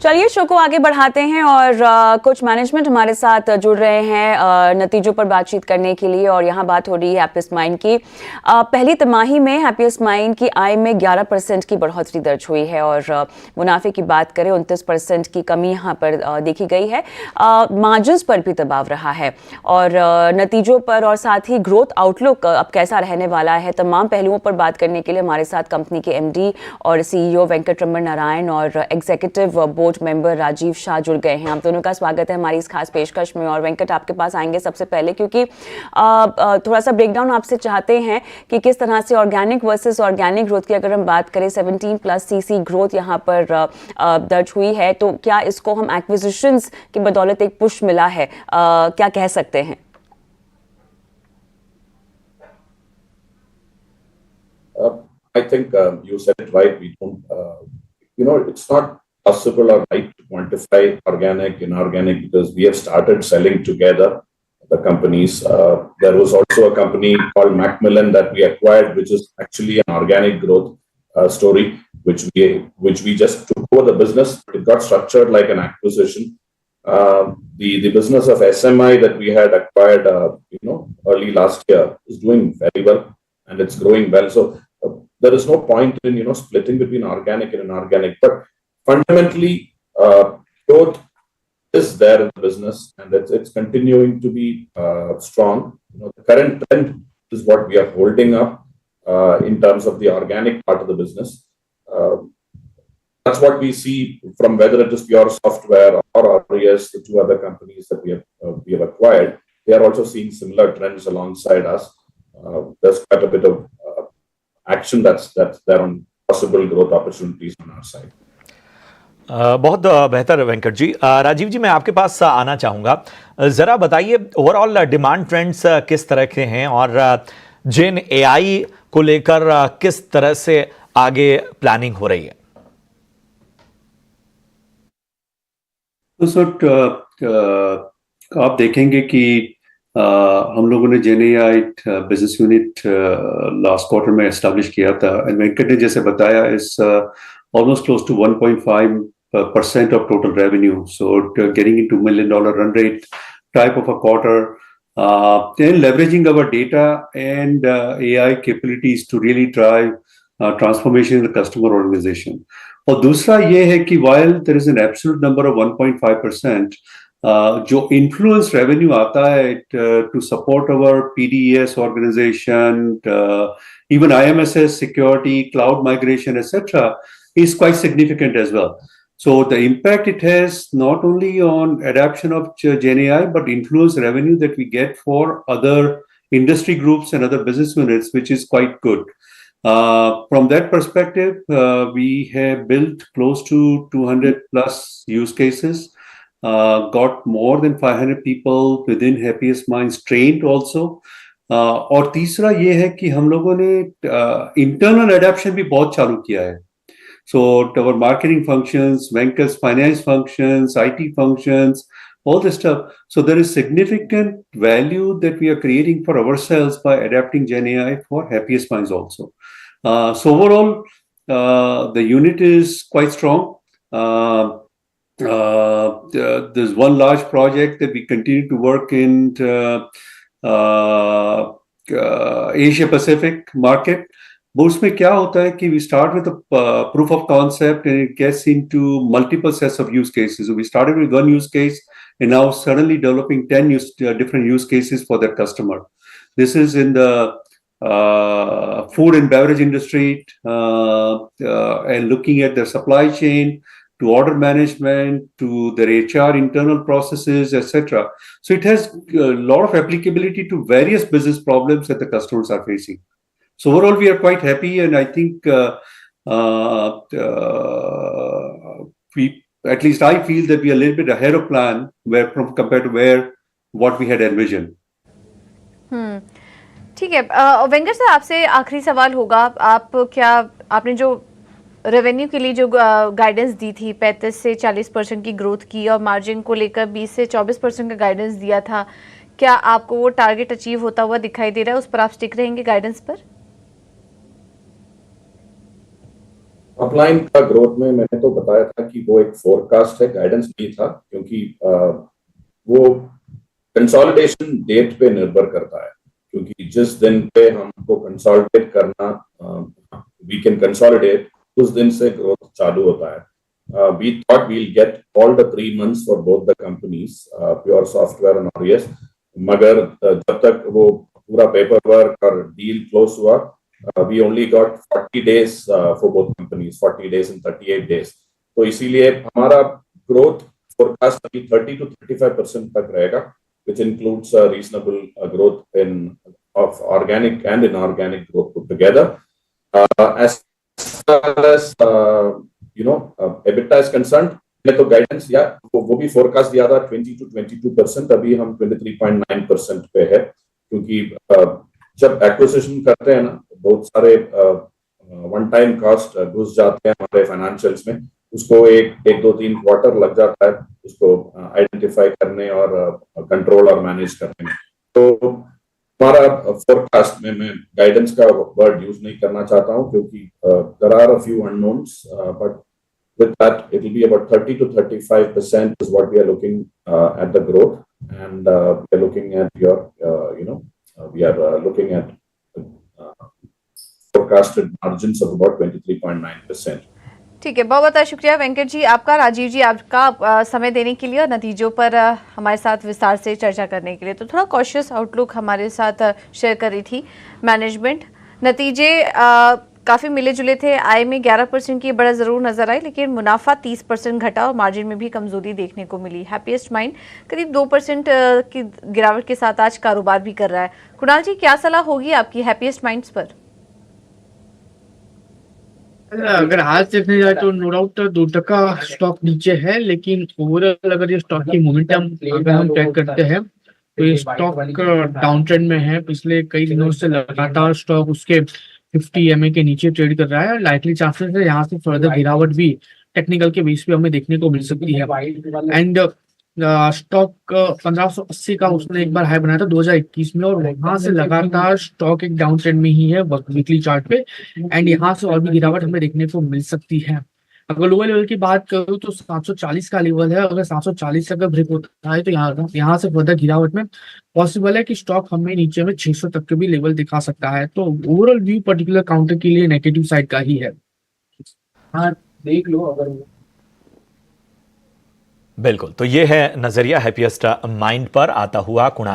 चलिए शो को आगे बढ़ाते हैं और कुछ मैनेजमेंट हमारे साथ जुड़ रहे हैं नतीजों पर बातचीत करने के लिए। और यहाँ बात हो रही है हैप्पीएस्ट माइंड की। पहली तिमाही में हैप्पीएस्ट माइंड की आय में 11% की बढ़ोतरी दर्ज हुई है और मुनाफे की बात करें 29% की कमी यहाँ पर देखी गई है। मार्जिन्स पर भी दबाव रहा है और नतीजों पर और साथ ही ग्रोथ आउटलुक अब कैसा रहने वाला है, तमाम पहलुओं पर बात करने के लिए हमारे साथ कंपनी के एमडी और सीईओ वेंकटरमण नारायण और executive board member Rajiv Shah जुड़ गए हैं। आप दोनों का स्वागत है हमारी इस खास पेशकश में। और वेंकट, आपके पास आएंगे सबसे पहले क्योंकि थोड़ा सा ब्रेकडाउन आपसे चाहते हैं कि किस तरह से ऑर्गेनिक वर्सेस ऑर्गेनिक ग्रोथ की अगर हम बात करें 17+ सीसी ग्रोथ यहाँ पर दर्ज हुई है, तो क्या इसको हम एक्विजिशंस की बदौलत एक पुश मिला है, क्या कह सकते हैं? I think you said it right. We don't, it's not possible or right to quantify organic, inorganic, because we have started selling together the companies. There was also a company called Macmillan that we acquired, which is actually an organic growth story, which we just took over the business. It got structured like an acquisition. The business of SMI that we had acquired, early last year is doing very well and it's growing well. So there is no point in splitting between organic and inorganic. But fundamentally, growth is there in the business and it's continuing to be strong. The current trend is what we are holding up in terms of the organic part of the business. That's what we see from whether it is Pure Software or RES, the two other companies that we have acquired. They are also seeing similar trends alongside us. There's quite a bit of action that's there on possible growth opportunities on our side. बहुत बेहतर वेंकट जी। राजीव जी, मैं आपके पास आना चाहूँगा। ज़रा बताइए overall demand trends किस तरह के हैं और जेन एआई को लेकर किस तरह से आगे प्लानिंग हो रही है? तो सर आप देखेंगे कि हम लोगों ने gen AI business unit last quarter में एस्टैब्लिश किया था एंड वेंकट ने जैसे बताया इस almost close to 1.5% of total revenue. So getting into $1 million run rate type of a quarter, then leveraging our data and AI capabilities to really drive transformation in the customer organization. और दूसरा ये है कि while there is an absolute number of 1.5%, जो influence revenue आता है to support our PDES organization, even IMSS security, cloud migration, etc., is quite significant as well. So the impact it has not only on adoption of Gen AI, but influence revenue that we get for other industry groups and other business units, which is quite good. From that perspective, we have built close to 200+ use cases, got more than 500 people within Happiest Minds trained also. और तीसरा ये है कि हम लोगों ने internal adoption भी बहुत चालू किया है. So our marketing functions, Venkat's finance functions, IT functions, all this stuff. So there is significant value that we are creating for ourselves by adapting Gen AI for Happiest Minds also. So overall, the unit is quite strong. There's one large project that we continue to work in Asia Pacific market. But उसमें क्या होता है कि we start with a proof of concept and it gets into multiple sets of use cases. So we started with one use case and now suddenly developing 10 different use cases for that customer. This is in the food and beverage industry and looking at their supply chain to order management to their HR internal processes, etc. So it has a lot of applicability to various business problems that the customers are facing. So overall, we are quite happy, and I think at least I feel that we are a little bit ahead of plan compared to what we had envisioned. ठीक है Venkat sir, आपसे आखिरी सवाल होगा। आपने जो revenue के लिए जो गाइडेंस दी थी 35 से 40% की ग्रोथ की और मार्जिन को लेकर 20 से 24% का गाइडेंस दिया था, क्या आपको वो टारगेट अचीव होता हुआ दिखाई दे रहा है? उस पर आप स्टिक रहेंगे गाइडेंस पर? अपलाइन का ग्रोथ में मैंने तो बताया था कि वो एक फोरकास्ट है, गाइडेंस नहीं था, क्योंकि वो कंसोलिडेशन डेट पे निर्भर करता है, क्योंकि जिस दिन पे हमको कंसोलिडेट करना, वी कैन कंसोलिडेट, उस दिन से ग्रोथ चालू होता है. We thought we'll get all the 3 months for both the companies, Pure Software and Aureus. मगर जब तक वो पूरा पेपर वर्क और डील क्लोज हुआ, we only got 40 days for both companies, 40 days and 38 days. तो इसीलिए हमारा ग्रोथ फोरकास्ट अभी 30 to 35% तक रहेगा, which includes reasonable growth of organic and inorganic growth put together. As far as EBITDA is concerned, मैं तो guidance या वो भी फोरकास्ट दिया था 20 to 22%, अभी हम 23.9% पे है, क्योंकि जब एक्विजिशन करते हैं ना, बहुत सारे वन टाइम कॉस्ट घुस जाते हैं हमारे फाइनेंशियल्स में, उसको एक दो तीन क्वार्टर लग जाता है उसको आइडेंटिफाई करने और कंट्रोल और मैनेज करने में. तो हमारा फोरकास्ट में मैं गाइडेंस का वर्ड यूज नहीं करना चाहता हूं, क्योंकि there are a few unknowns, but with that it will be about 30 to 35% is what we are looking at the growth, and we are looking at we are looking at forecasted margins of about 23.9%. ठीक है, बहुत बहुत शुक्रिया वेंकट जी आपका, राजीव जी आपका समय देने के लिए और नतीजों पर हमारे साथ विस्तार से चर्चा करने के लिए. तो थोड़ा कॉशियस आउटलुक हमारे साथ शेयर कर रही थी मैनेजमेंट. नतीजे काफ़ी मिले जुले थे. आय में 11% की बढ़त ज़रूर नजर आई, लेकिन मुनाफा 30% घटा और मार्जिन में भी कमजोरी देखने को मिली. हैप्पीएस्ट माइंड करीब 2% की गिरावट के साथ आज कारोबार भी कर रहा है. कुणाल जी, क्या सलाह होगी आपकी हैप्पीएस्ट माइंड्स पर? अगर आज देखने जाए तो नो डाउट 2% स्टॉक नीचे है, लेकिन ओवरऑल अगर ये स्टॉक की मोमेंटम अगर हम ट्रैक करते हैं तो ये स्टॉक डाउन ट्रेंड में है. पिछले कई दिनों से लगातार स्टॉक उसके 50 EMA के नीचे ट्रेड कर रहा है. लाइकली चांसेस है यहाँ से फर्दर गिरावट भी टेक्निकल के बेस पे हमें देखने को मिल सकती है. एंड स्टॉक 1580 का उसने एक बार हाई बनाया था 2021 में, और वहां से लगातार स्टॉक एक डाउन ट्रेंड में ही है वीकली चार्ट पे. एंड यहाँ से और भी गिरावट हमें देखने को मिल सकती है. अगर लोअर लेवल की बात करूँ तो 740 का लेवल है. अगर 740 अगर ब्रेक होता है तो यहाँ से फर्दर गिरावट में पॉसिबल है कि स्टॉक हमें नीचे में 600 तक के भी लेवल दिखा सकता है. तो ओवरऑल व्यू पर्टिकुलर काउंटर के लिए नेगेटिव साइड का ही है. हाँ, देख लो अगर. बिल्कुल, तो ये है नजरिया हैप्पीएस्ट माइंड पर आता हुआ कुणाल